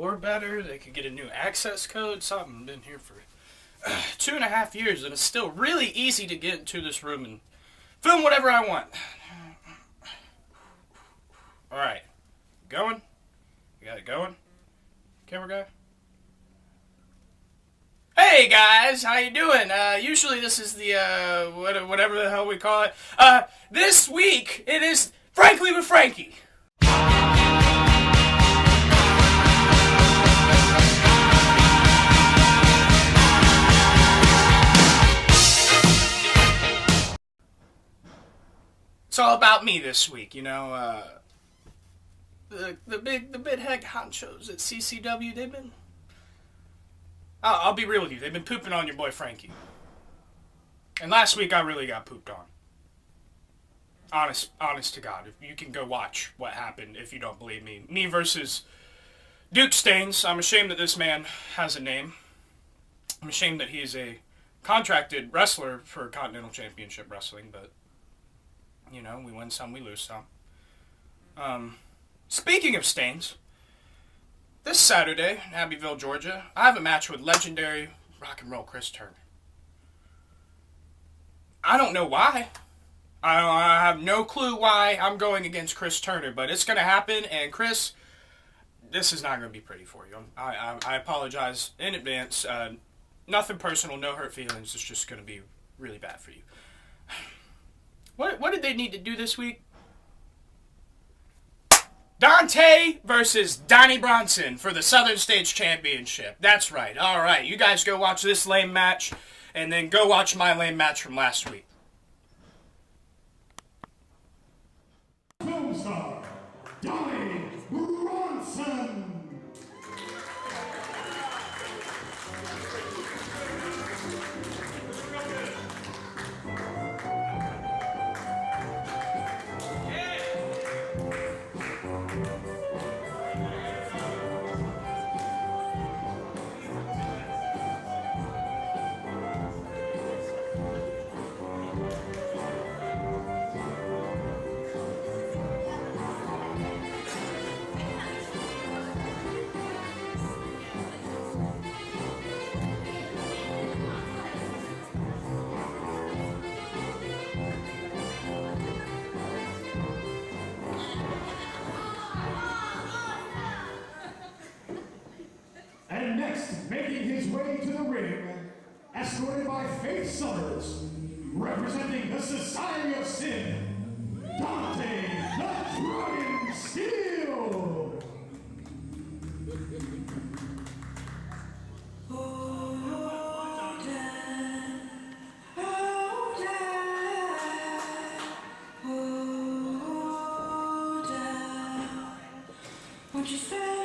door better. They could get a new access code. Something. Been here for 2.5 years, and it's still really easy to get into this room and film whatever I want. All right, going. You got it going, camera guy. Hey guys, how you doing? Usually this is the whatever the hell we call it. This week it is Frankly with Frankie. It's all about me this week, you know. The big head honchos at CCW, they've been... I'll be real with you, they've been pooping on your boy Frankie. And last week I really got pooped on. Honest to God. If you can go watch what happened if you don't believe me. Me versus Duke Staines. I'm ashamed that this man has a name. I'm ashamed that he is a contracted wrestler for Continental Championship Wrestling, but... you know, we win some, we lose some. Speaking of Staines, this Saturday in Abbeville, Georgia, I have a match with legendary rock and roll Chris Turner. I don't know why. I have no clue why I'm going against Chris Turner, but it's going to happen, and Chris, this is not going to be pretty for you. I apologize in advance. Nothing personal, no hurt feelings. It's just going to be really bad for you. What did they need to do this week? Dante versus Donnie Bronson for the Southern States Championship. That's right. All right. You guys go watch this lame match, and then go watch my lame match from last week. Film star, Donnie Bronson. And next, making his way to the ring, escorted by Faith Summers, representing the Society of Sin, Dante the Dragon Steel. Won't you say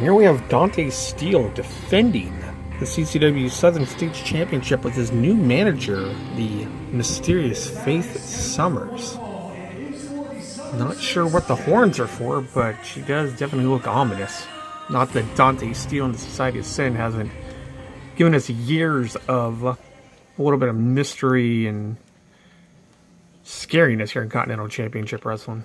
And here we have Dante Steele defending the CCW Southern States Championship with his new manager, the mysterious Faith Summers. Not sure what the horns are for, but she does definitely look ominous. Not that Dante Steele and the Society of Sin hasn't given us years of a little bit of mystery and scariness here in Continental Championship Wrestling.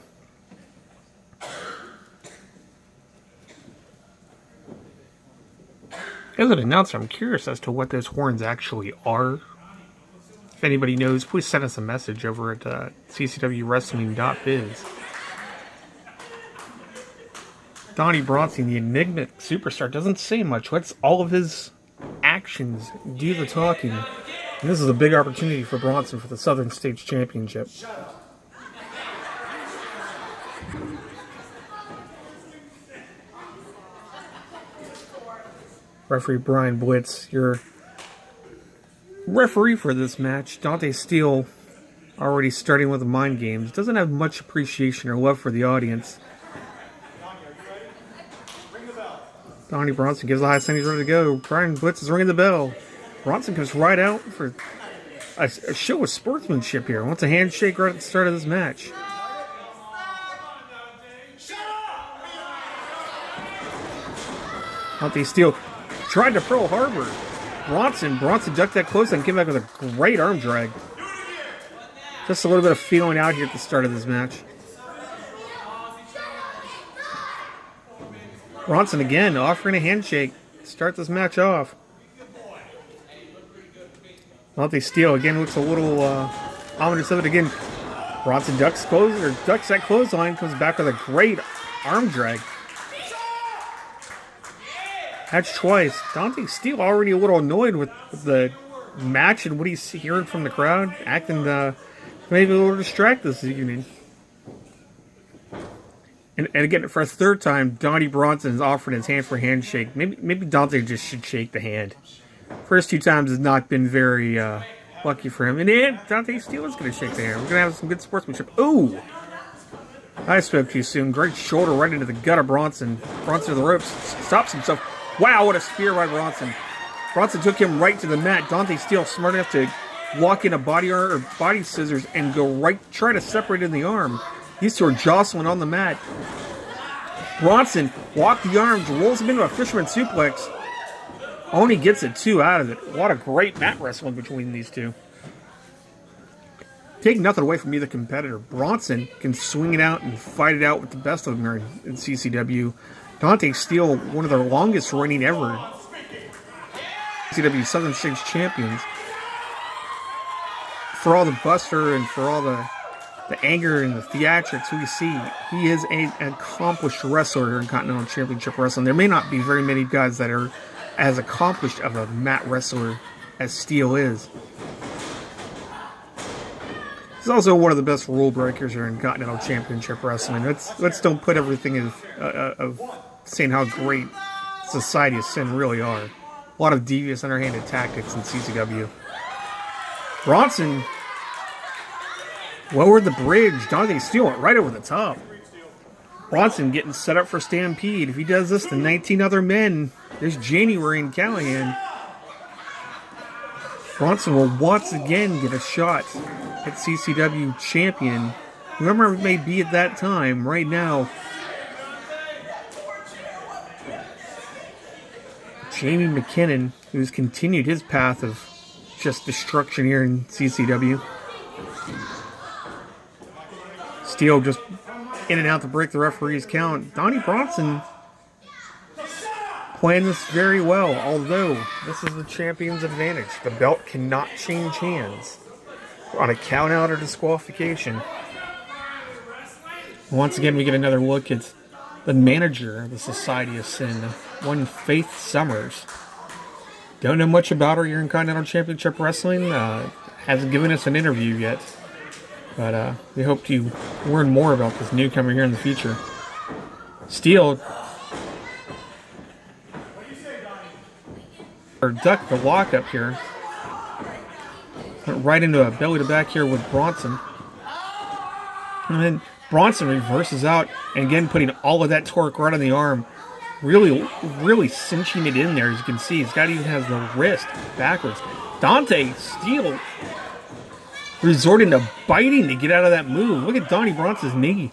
As an announcer, I'm curious as to what those horns actually are. If anybody knows, please send us a message over at ccwwrestling.biz. Donnie Bronson, the enigmatic superstar, doesn't say much. Lets all of his actions do the talking. And this is a big opportunity for Bronson for the Southern States Championship. Referee Brian Blitz, your referee for this match. Dante Steele already starting with the mind games. Doesn't have much appreciation or love for the audience. Donnie Bronson gives the high sign, he's ready to go. Brian Blitz is ringing the bell. Bronson comes right out for a show of sportsmanship here. Wants a handshake right at the start of this match. Dante Steele tried to Pearl Harbor. Bronson ducked that close and came back with a great arm drag. Just a little bit of feeling out here at the start of this match. Bronson again offering a handshake to start this match off. Dante Steele again looks a little ominous of it again. Bronson ducks that clothesline, comes back with a great arm drag. That's twice. Dante Steele already a little annoyed with the match and what he's hearing from the crowd, acting maybe a little distracted this evening. And again, for a third time, Donnie Bronson is offering his hand for a handshake. Maybe Dante just should shake the hand. First 2 times has not been very lucky for him. And then Dante Steele is going to shake the hand. We're going to have some good sportsmanship. Ooh! I spoke too soon. Great shoulder right into the gut of Bronson. Bronson to the ropes. Stops himself. Wow, what a spear by Bronson. Bronson took him right to the mat. Dante Steele smart enough to walk in a body scissors and go right, try to separate in the arm. These two are jostling on the mat. Bronson walked the arms, rolls him into a fisherman suplex. Only gets a 2 out of it. What a great mat wrestling between these two. Take nothing away from either competitor. Bronson can swing it out and fight it out with the best of them here in CCW. Dante Steele, one of their longest reigning ever CCW Southern States champions. For all the buster and for all the anger and the theatrics we see, he is an accomplished wrestler here in Continental Championship Wrestling. There may not be very many guys that are as accomplished of a mat wrestler as Steele is. He's also one of the best rule breakers here in Continental Championship Wrestling. Let's don't put everything of saying how great Society of Sin really are. A lot of devious, underhanded tactics in CCW. Bronson lowered the bridge. Dante Steele went right over the top. Bronson getting set up for Stampede. If he does this to 19 other men, there's January in Callahan. Bronson will once again get a shot at CCW champion. Whoever it may be at that time, right now, Jamie McKinnon, who's continued his path of just destruction here in CCW. Steele just in and out to break the referee's count. Donnie Bronson playing this very well, although this is the champion's advantage. The belt cannot change hands on a count out or disqualification. Once again, we get another look at the manager of the Society of Sin, one Faith Summers. Don't know much about her here in Continental Championship Wrestling. Hasn't given us an interview yet. But we hope to learn more about this newcomer here in the future. Steele ducked the lock up here. Went right into a belly to back here with Bronson. And then Bronson reverses out, and again putting all of that torque right on the arm. Really cinching it in there, as you can see. He's got even has the wrist backwards. Dante Steele resorting to biting to get out of that move. Look at Donnie Bronson's knee.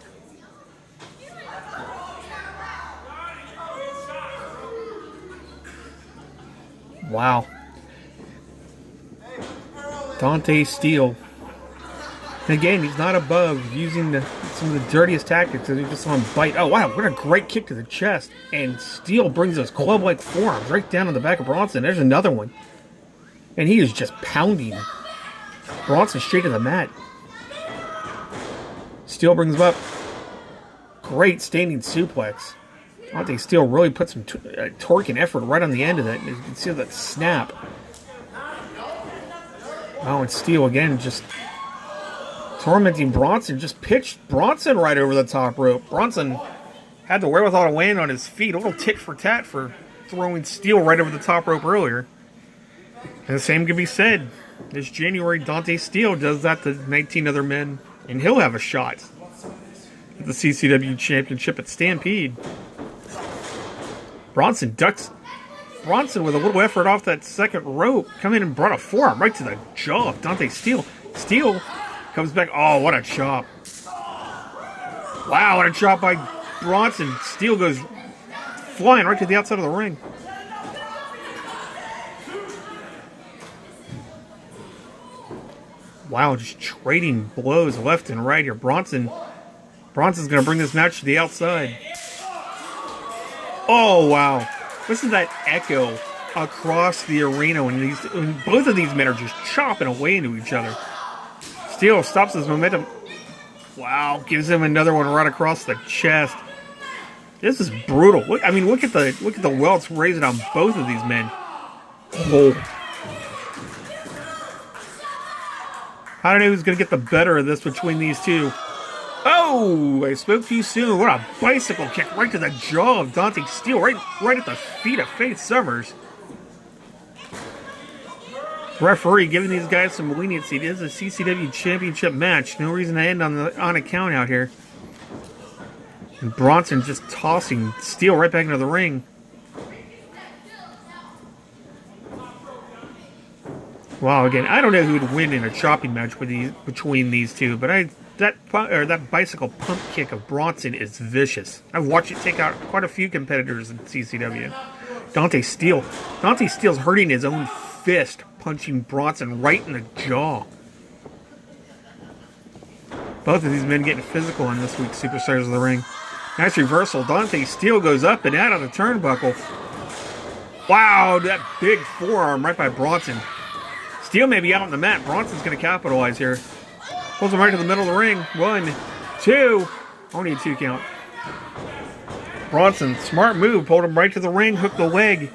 Wow. Dante Steele. And again, he's not above using some of the dirtiest tactics. He just saw him bite. Oh, wow. What a great kick to the chest. And Steele brings those club-like forearms right down on the back of Bronson. There's another one. And he is just pounding Bronson straight to the mat. Steele brings him up. Great standing suplex. Dante Steele really put some torque and effort right on the end of that. You can see that snap. Oh, and Steele again just tormenting Bronson. Just pitched Bronson right over the top rope. Bronson had the wherewithal to land on his feet. A little tit for tat for throwing Steel right over the top rope earlier. And the same can be said. This January, Dante Steel does that to 19 other men, and he'll have a shot at the CCW Championship at Stampede. Bronson ducks. Bronson, with a little effort off that second rope, come in and brought a forearm right to the jaw of Dante Steel. Steel comes back. Oh, what a chop. Wow, what a chop by Bronson. Steel goes flying right to the outside of the ring. Wow, just trading blows left and right here. Bronson's going to bring this match to the outside. Oh, wow. Listen to that echo across the arena when both of these men are just chopping away into each other. Steel stops his momentum. Wow, gives him another one right across the chest. This is brutal. Look at the welts raising on both of these men. Oh. I don't know who's going to get the better of this between these two. Oh, I spoke too soon. What a bicycle kick right to the jaw of Dante Steel, right at the feet of Faith Summers. Referee giving these guys some leniency. It is a CCW Championship match. No reason to end on a count out here. And Bronson just tossing Steel right back into the ring. Wow, again, I don't know who would win in a chopping match between these two, but that bicycle pump kick of Bronson is vicious. I've watched it take out quite a few competitors in CCW. Dante Steel's hurting his own fist, punching Bronson right in the jaw. Both of these men getting physical on this week's Superstars of the Ring. Nice reversal. Dante Steel goes up and out of the turnbuckle. Wow, that big forearm right by Bronson. Steel may be out on the mat. Bronson's going to capitalize here. Pulls him right to the middle of the ring. 1, 2. Only a 2 count. Bronson, smart move. Pulled him right to the ring. Hooked the leg.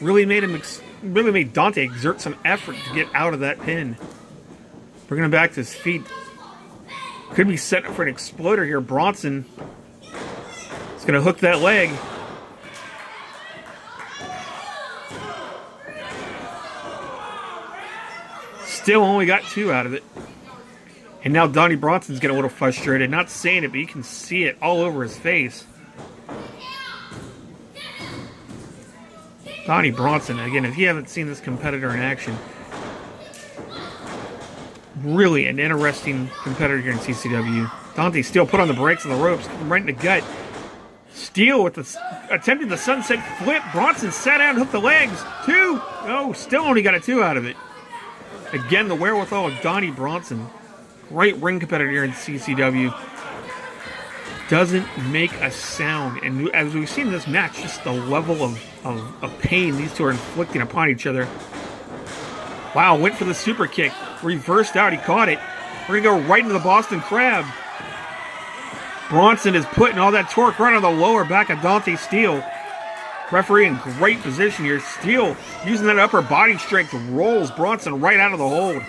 Really made Dante exert some effort to get out of that pin. Bringing him back to his feet. Could be set up for an exploder here. Bronson is going to hook that leg. Still only got 2 out of it. And now Donnie Bronson's getting a little frustrated. Not saying it, but you can see it all over his face. Donnie Bronson, again, if you haven't seen this competitor in action, really an interesting competitor here in CCW. Dante Steel put on the brakes on the ropes, right in the gut. Steel attempting the sunset flip. Bronson sat down and hooked the legs. 2. Oh, still only got a 2 out of it. Again, the wherewithal of Donnie Bronson. Great ring competitor here in CCW. Doesn't make a sound. And as we've seen in this match, just the level of pain these two are inflicting upon each other. Wow, went for the super kick. Reversed out, he caught it. We're going to go right into the Boston Crab. Bronson is putting all that torque right on the lower back of Dante Steel. Referee in great position here. Steel using that upper body strength rolls Bronson right out of the hold.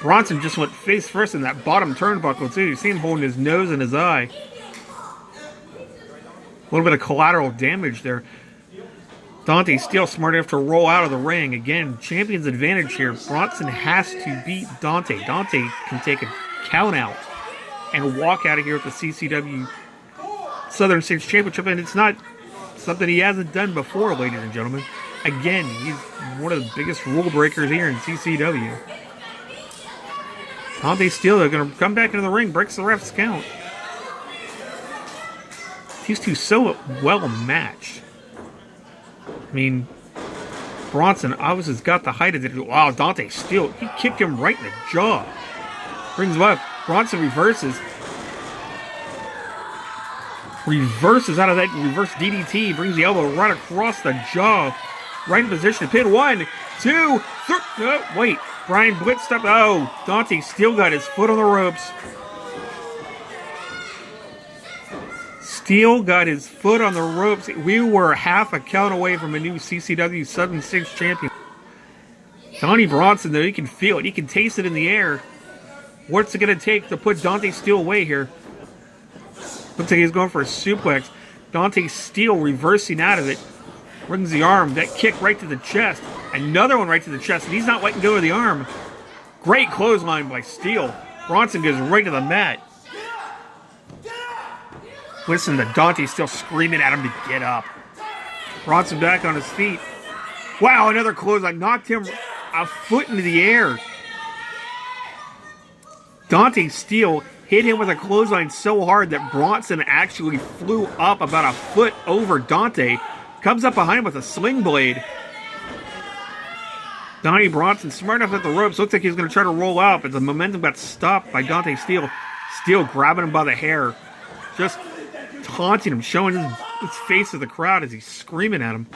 Bronson just went face first in that bottom turnbuckle too. You see him holding his nose and his eye. A little bit of collateral damage there. Dante Steel smart enough to roll out of the ring. Again, champion's advantage here. Bronson has to beat Dante. Dante can take a count out and walk out of here with the CCW Southern States Championship, and it's not something he hasn't done before, ladies and gentlemen. Again, he's one of the biggest rule breakers here in CCW. Dante Steel are going to come back into the ring, breaks the ref's count. These two so well matched. I mean, Bronson obviously has got the height of it. Wow, Dante Steel, he kicked him right in the jaw. Brings him up. Bronson reverses. Reverses out of that reverse DDT. Brings the elbow right across the jaw. Right in position to pin. 1, 2, 3. Oh, wait. Brian Blitz stepped. Oh, Dante Steel got his foot on the ropes. Steel got his foot on the ropes. We were half a count away from a new CCW Southern States champion. Donnie Bronson, though, he can feel it. He can taste it in the air. What's it going to take to put Dante Steel away here? Looks like he's going for a suplex. Dante Steel reversing out of it. Brings the arm. That kick right to the chest. Another one right to the chest. And he's not letting go of the arm. Great clothesline by Steele. Bronson goes right to the mat. Listen to Dante still screaming at him to get up. Bronson back on his feet. Wow, another clothesline. Knocked him a foot into the air. Dante Steele hit him with a clothesline so hard that Bronson actually flew up about a foot over Dante. Comes up behind him with a sling blade. Donnie Bronson smart enough at the ropes. Looks like he's going to try to roll out, but the momentum got stopped by Dante Steele. Steele grabbing him by the hair. Just taunting him, showing his face to the crowd as he's screaming at him.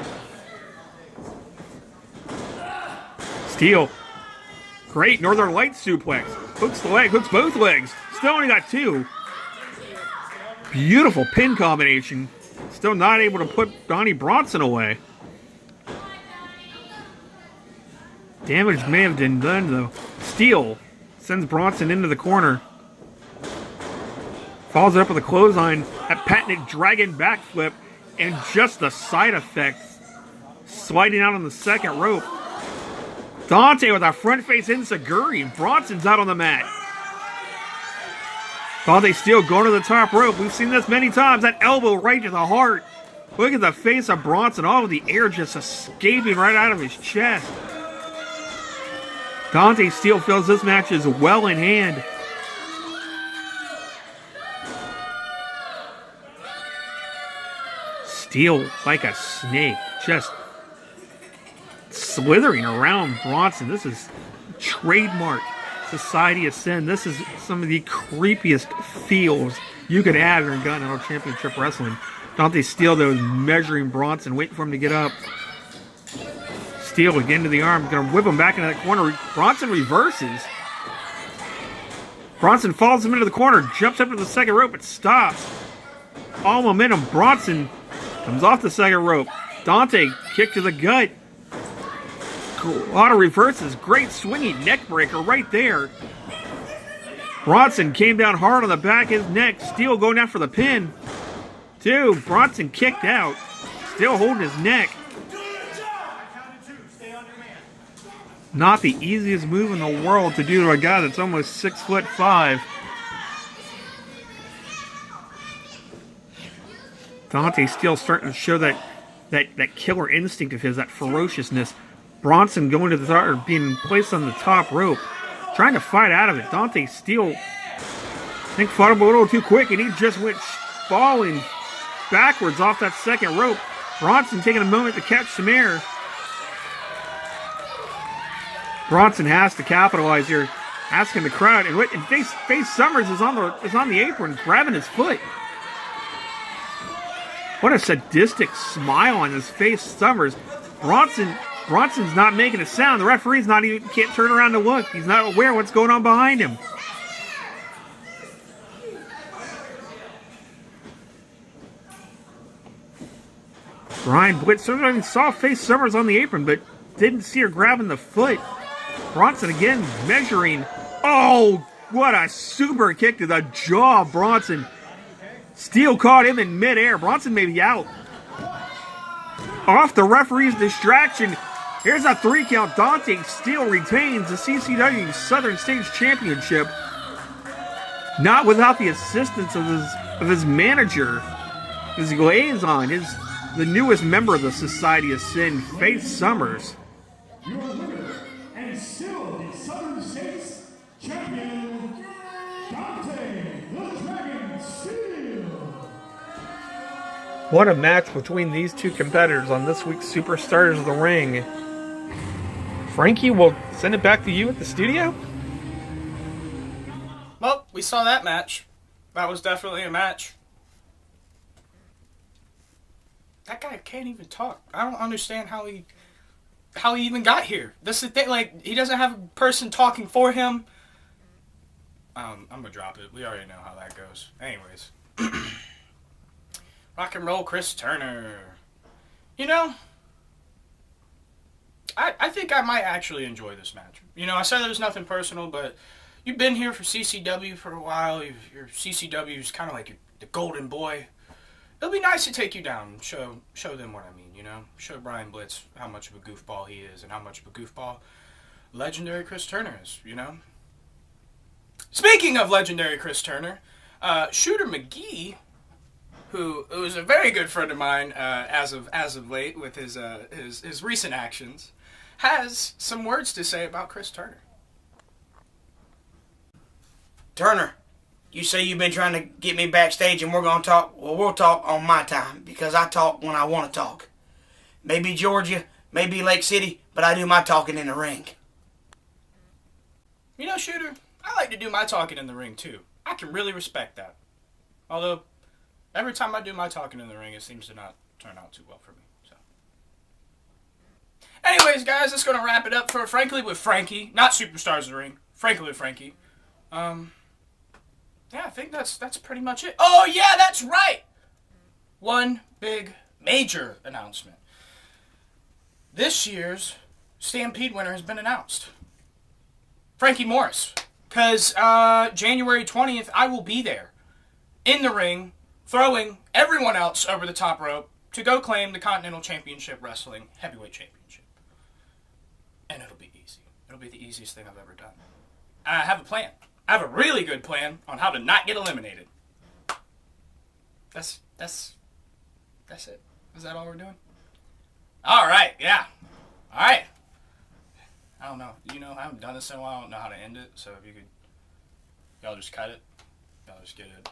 Steele. Great Northern Lights suplex. Hooks the leg, hooks both legs. Still only got two. Beautiful pin combination. Still not able to put Donnie Bronson away. Damage may have been done, though. Steele sends Bronson into the corner. Follows it up with a clothesline. That patented dragon backflip. And just the side effects. Sliding out on the second rope. Dante with a front face enziguri. Bronson's out on the mat. Dante Steele going to the top rope. We've seen this many times. That elbow right to the heart. Look at the face of Bronson. All of the air just escaping right out of his chest. Dante Steele feels this match is well in hand. Steele like a snake. Just slithering around Bronson. This is trademark Society of Sin. This is some of the creepiest feels you could have in Continental Championship Wrestling. Dante Steele, though, is measuring Bronson, waiting for him to get up. Steele again to the arm, going to whip him back into that corner. Bronson reverses. Bronson follows him into the corner, jumps up to the second rope, but stops. All momentum. Bronson comes off the second rope. Dante, kick to the gut. A lot of reverses. Great swinging neck breaker right there. Bronson came down hard on the back of his neck. Steele going out for the pin. Two. Bronson kicked out. Still holding his neck. Not the easiest move in the world to do to a guy that's almost 6'5". Dante Steele starting to show that killer instinct of his, that ferociousness. Bronson going to the top, or being placed on the top rope, trying to fight out of it. Dante Steele, I think, fought him a little too quick, and he just went falling backwards off that second rope. Bronson taking a moment to catch some air. Bronson has to capitalize here, asking the crowd, and Face Summers is on the apron, grabbing his foot. What a sadistic smile on his face, Summers. Bronson's not making a sound. The referee's can't turn around to look. He's not aware of what's going on behind him. Brian Blitz saw Face Summers on the apron, but didn't see her grabbing the foot. Bronson again measuring. Oh, what a super kick to the jaw of Bronson. Steele caught him in midair. Bronson may be out. Off the referee's distraction. Here's a 3 count. Dante Steele retains the CCW Southern States Championship. Not without the assistance of his manager, his liaison, the newest member of the Society of Sin, Faith Summers. Your winner, and still the Southern States Champion, Dante the Dragon Steele. What a match between these two competitors on this week's Superstars of the Ring. Frankie, we'll send it back to you at the studio. Well, we saw that match. That was definitely a match. That guy can't even talk. I don't understand how he even got here. This is the thing, like, he doesn't have a person talking for him. I'm gonna drop it. We already know how that goes. Anyways. Rock and roll Chris Turner. You know, I think I might actually enjoy this match. You know, I said there was nothing personal, but you've been here for CCW for a while. Your CCW is kind of like the golden boy. it'll be nice to take you down and show them what I mean, you know? Show Brian Blitz how much of a goofball he is and how much of a goofball legendary Chris Turner is, you know? Speaking of legendary Chris Turner, Shooter McGee, who is a very good friend of mine as of late with his recent actions, has some words to say about Chris Turner. Turner, you say you've been trying to get me backstage and we're going to talk. Well, we'll talk on my time because I talk when I want to talk. Maybe Georgia, maybe Lake City, but I do my talking in the ring. You know, Shooter, I like to do my talking in the ring too. I can really respect that. Although, every time I do my talking in the ring, it seems to not turn out too well for me. So, anyways, guys, that's going to wrap it up for Frankly with Frankie. Not Superstars of the Ring. Frankly with Frankie. Yeah, I think that's pretty much it. Oh, yeah, that's right! One big, major announcement. This year's Stampede winner has been announced. Frankie Morris. Because January 20th, I will be there in the ring, throwing everyone else over the top rope to go claim the Continental Championship Wrestling Heavyweight Championship. And it'll be easy. It'll be the easiest thing I've ever done. I have a plan. I have a really good plan on how to not get eliminated. That's it. Is that all we're doing? All right, yeah. All right. I don't know. You know, I haven't done this in a while. I don't know how to end it. So if you could, y'all just cut it. Y'all just get it.